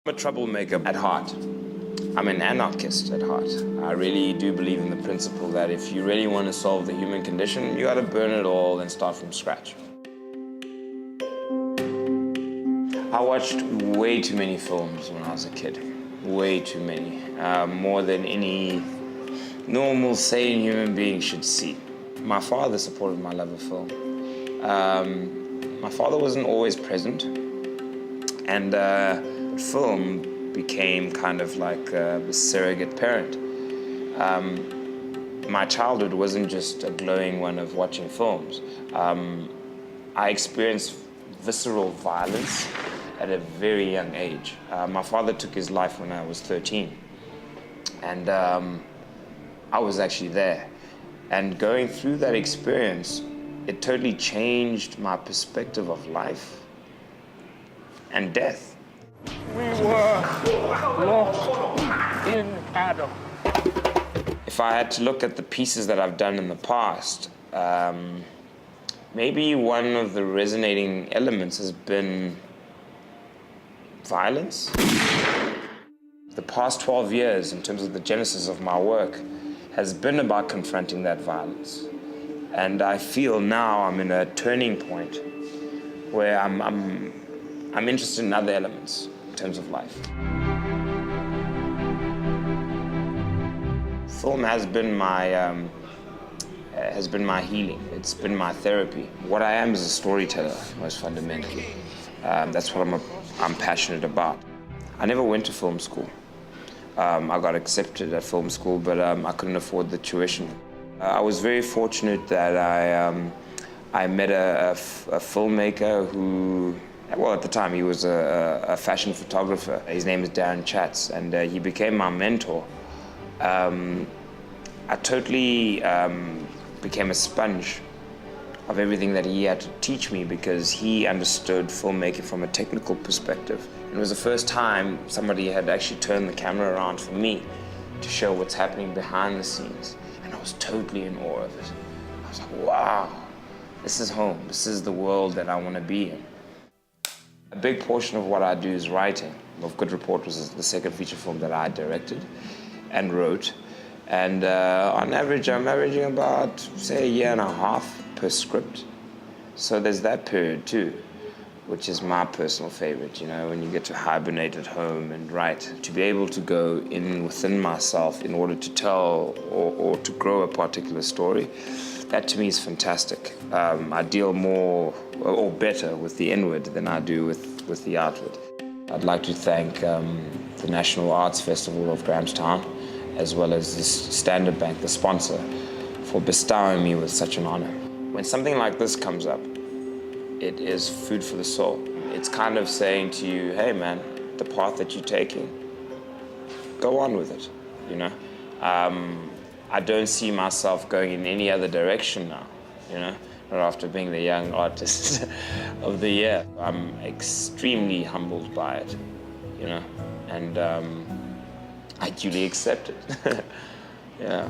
I'm a troublemaker at heart. I'm an anarchist at heart. I really do believe in the principle that if you really want to solve the human condition, you got to burn it all and start from scratch. I watched way too many films when I was a kid. Way too many. More than any normal, sane human being should see. My father supported my love of film. My father wasn't always present, and film became kind of like a surrogate parent. My childhood wasn't just a glowing one of watching films. I experienced visceral violence at a very young age. My father took his life when I was 13, and I was actually there. And going through that experience, it totally changed my perspective of life and death. We were locked in Adam. If I had to look at the pieces that I've done in the past, maybe one of the resonating elements has been violence. The past 12 years, in terms of the genesis of my work, has been about confronting that violence. And I feel now I'm in a turning point where I'm interested in other elements in terms of life. Film has been my healing. It's been my therapy. What I am is a storyteller, most fundamentally. That's what I'm passionate about. I never went to film school. I got accepted at film school, but I couldn't afford the tuition. I was very fortunate that I met a filmmaker who, well, at the time he was a fashion photographer. His name is Darren Chatz, and he became my mentor. I totally became a sponge of everything that he had to teach me because he understood filmmaking from a technical perspective. And it was the first time somebody had actually turned the camera around for me to show what's happening behind the scenes. And I was totally in awe of it. I was like, wow, this is home. This is the world that I want to be in. A big portion of what I do is writing. Of Good Report was the second feature film that I directed and wrote. And on average, I'm averaging about, say, a year and a half per script. So there's that period too, which is my personal favorite, you know, when you get to hibernate at home and write. To be able to go in within myself in order to tell or to grow a particular story, that to me is fantastic. I deal more or better with the inward than I do with the outward. I'd like to thank the National Arts Festival of Grahamstown, as well as the Standard Bank, the sponsor, for bestowing me with such an honor. When something like this comes up, it is food for the soul. It's kind of saying to you, hey man, the path that you're taking, go on with it, you know? I don't see myself going in any other direction now, you know? Not after being the young artist of the year. I'm extremely humbled by it, you know? And I duly accept it, yeah.